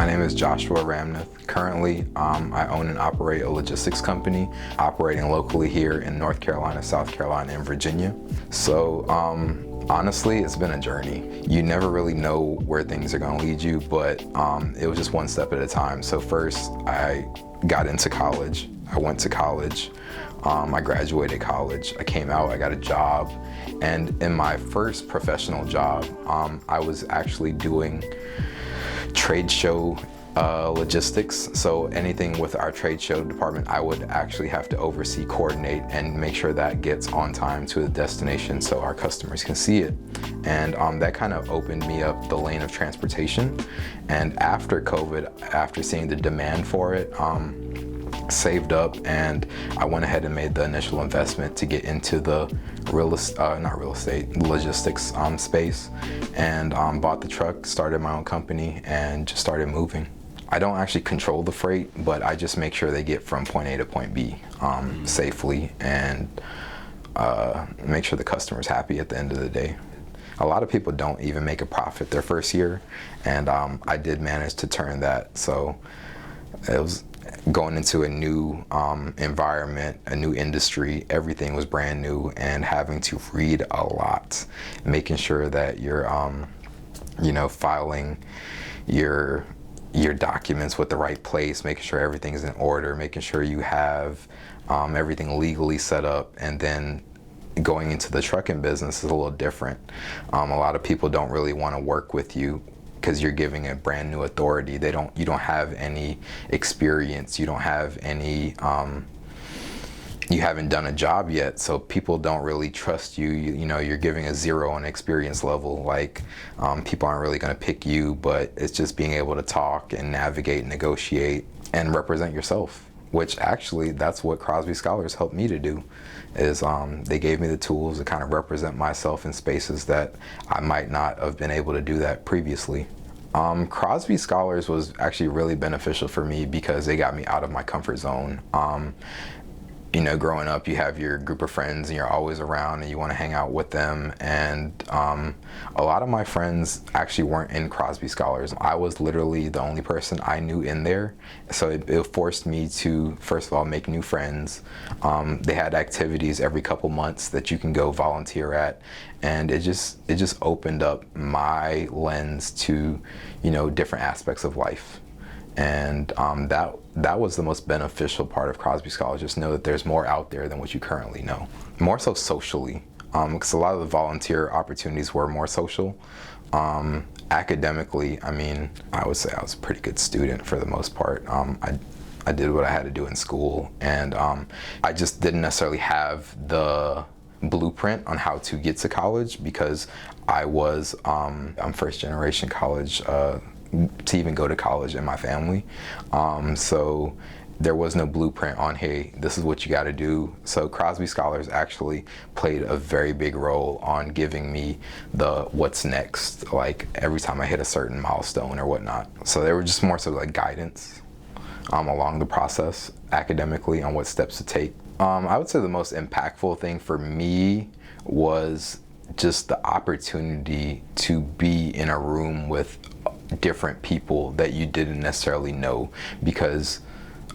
My name is Joshua Ramnath. Currently, I own and operate a logistics company operating locally here in North Carolina, South Carolina, and Virginia. So honestly, it's been a journey. You never really know where things are going to lead you, but it was just one step at a time. So first, I got into college. I went to college. I graduated college. I came out, I got a job. And in my first professional job, I was actually doing trade show logistics. So anything with our trade show department, I would actually have to oversee, coordinate, and make sure that gets on time to the destination so our customers can see it. And that kind of opened me up the lane of transportation. And after COVID, after seeing the demand for it, saved up, and I went ahead and made the initial investment to get into the logistics space, and bought the truck, started my own company, and just started moving. I don't actually control the freight, but I just make sure they get from point A to point B safely, and make sure the customer's happy at the end of the day. A lot of people don't even make a profit their first year, and I did manage to turn that. So it was going into a new environment, a new industry. Everything was brand new, and having to read a lot, making sure that you're filing your documents with the right place, making sure everything's in order, making sure you have everything legally set up. And then going into the trucking business is a little different. A lot of people don't really want to work with you because you're giving a brand new authority. You don't have any experience. You don't have any, you haven't done a job yet, so people don't really trust you. You're giving a 0 on experience level. Like, people aren't really gonna pick you, but it's just being able to talk and navigate, negotiate, and represent yourself, which actually, that's what Crosby Scholars helped me to do, is they gave me the tools to kind of represent myself in spaces that I might not have been able to do that previously. Crosby Scholars was actually really beneficial for me because they got me out of my comfort zone. Growing up, you have your group of friends and you're always around and you want to hang out with them. And a lot of my friends actually weren't in Crosby Scholars. I was literally the only person I knew in there. So it forced me to, first of all, make new friends. They had activities every couple months that you can go volunteer at. And it just opened up my lens to, different aspects of life. And that was the most beneficial part of Crosby Scholars. Just know that there's more out there than what you currently know. More so socially, because a lot of the volunteer opportunities were more social. Academically, I would say I was a pretty good student for the most part. I did what I had to do in school, and I just didn't necessarily have the blueprint on how to get to college because I'm first generation college to even go to college in my family. So there was no blueprint on, hey, this is what you got to do. So Crosby Scholars actually played a very big role on giving me the what's next, like every time I hit a certain milestone or whatnot. So they were just more so like guidance along the process academically on what steps to take. I would say the most impactful thing for me was just the opportunity to be in a room with different people that you didn't necessarily know, because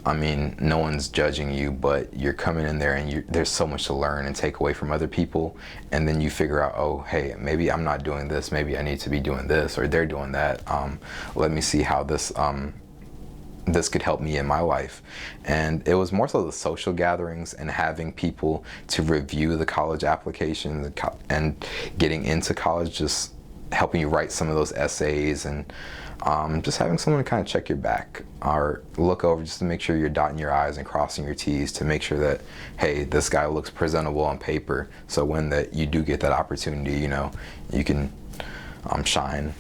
no one's judging you, but you're coming in there and there's so much to learn and take away from other people, and then you figure out, oh, hey, maybe I'm not doing this, maybe I need to be doing this, or they're doing that. Let me see how this could help me in my life. And it was more so the social gatherings and having people to review the college applications and getting into college, just helping you write some of those essays, and just having someone to kind of check your back or look over just to make sure you're dotting your I's and crossing your T's to make sure that, hey, this guy looks presentable on paper. So when you do get that opportunity, you can shine.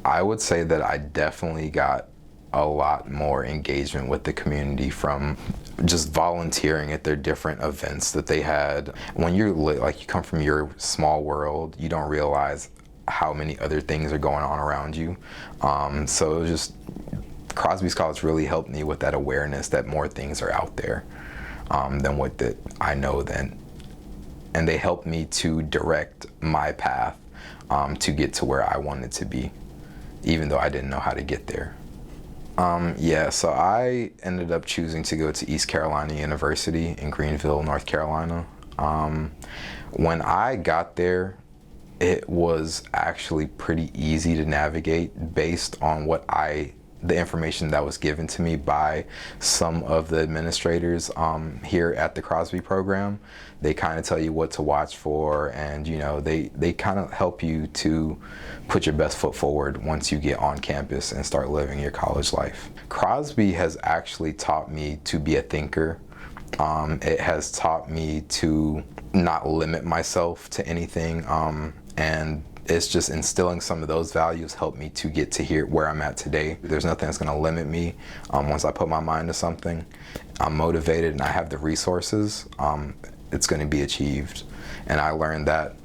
I would say that I definitely got a lot more engagement with the community from just volunteering at their different events that they had. When you're you come from your small world, you don't realize how many other things are going on around you. So it was just, Crosby Scholars really helped me with that awareness that more things are out there than what that I know then. And they helped me to direct my path to get to where I wanted to be, even though I didn't know how to get there. Yeah, so I ended up choosing to go to East Carolina University in Greenville, North Carolina. When I got there, it was actually pretty easy to navigate based on the information that was given to me by some of the administrators here at the Crosby program. They kind of tell you what to watch for, and they kind of help you to put your best foot forward once you get on campus and start living your college life. Crosby has actually taught me to be a thinker. It has taught me to not limit myself to anything, and it's just instilling some of those values helped me to get to here where I'm at today. There's nothing that's going to limit me. Once I put my mind to something, I'm motivated and I have the resources, it's going to be achieved. And I learned that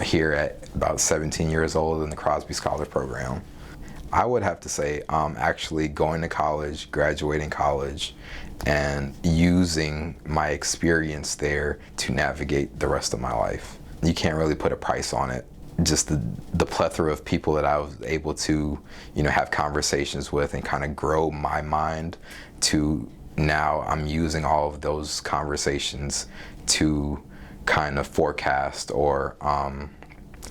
here at about 17 years old in the Crosby Scholars program. I would have to say actually going to college, graduating college, and using my experience there to navigate the rest of my life. You can't really put a price on it. Just the plethora of people that I was able to, have conversations with and kind of grow my mind to now I'm using all of those conversations to kind of forecast or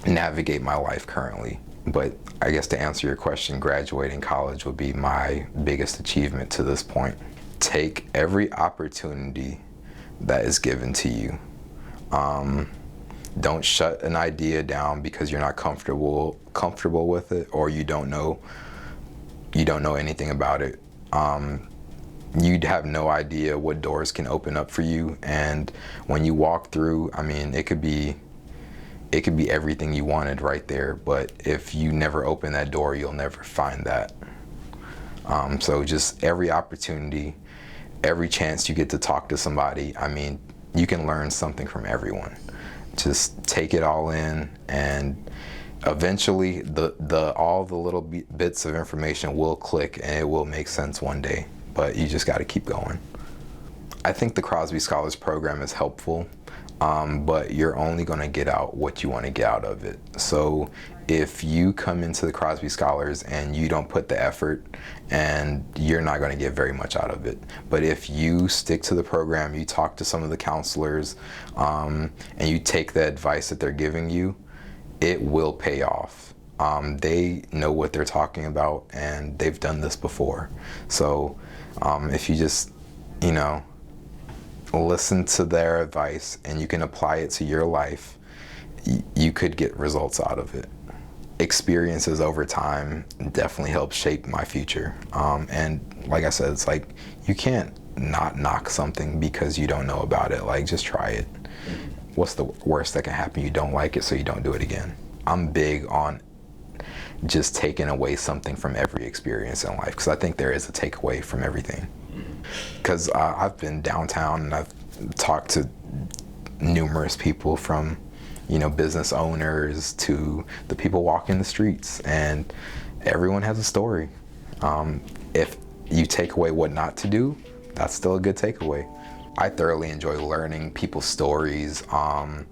navigate my life currently. But I guess to answer your question, graduating college would be my biggest achievement to this point. Take every opportunity that is given to you. Don't shut an idea down because you're not comfortable with it, or you don't know anything about it. You'd have no idea what doors can open up for you, and when you walk through, it could be everything you wanted right there, but if you never open that door, you'll never find that. So just every opportunity, every chance you get to talk to somebody, you can learn something from everyone. Just take it all in, and eventually all the little bits of information will click and it will make sense one day, but you just got to keep going. I think the Crosby Scholars program is helpful, but you're only going to get out what you want to get out of it. So if you come into the Crosby Scholars and you don't put the effort, and you're not going to get very much out of it. But if you stick to the program, you talk to some of the counselors, and you take the advice that they're giving you, it will pay off. They know what they're talking about, and they've done this before. So if you just, listen to their advice and you can apply it to your life, you could get results out of it. Experiences over time definitely help shape my future. And like I said, it's like you can't not knock something because you don't know about it. Like, just try it. What's the worst that can happen? You don't like it, so you don't do it again. I'm big on just taking away something from every experience in life, because I think there is a takeaway from everything. Because I've been downtown and I've talked to numerous people, from business owners to the people walking the streets, and everyone has a story. If you take away what not to do, that's still a good takeaway. I thoroughly enjoy learning people's stories. I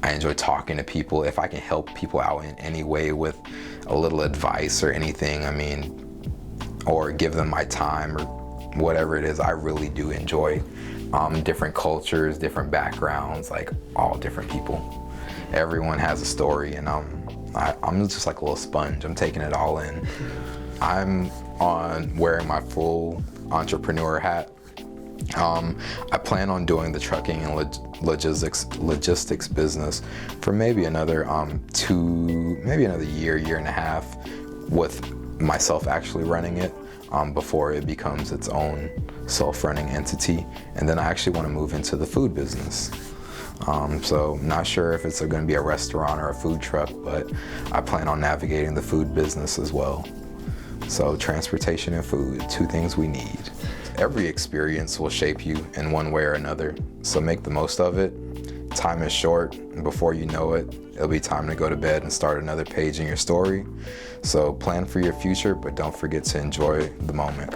enjoy talking to people. If I can help people out in any way with a little advice or anything, or give them my time or whatever it is, I really do enjoy different cultures, different backgrounds, like all different people. Everyone has a story, and I'm just like a little sponge. I'm taking it all in. I'm wearing my full entrepreneur hat. I plan on doing the trucking and logistics business for maybe another year and a half, with myself actually running it, before it becomes its own self-running entity. And then I actually want to move into the food business. So I'm not sure if it's going to be a restaurant or a food truck, but I plan on navigating the food business as well. So transportation and food, two things we need. Every experience will shape you in one way or another, so make the most of it. Time is short, and before you know it, it'll be time to go to bed and start another page in your story. So plan for your future, but don't forget to enjoy the moment.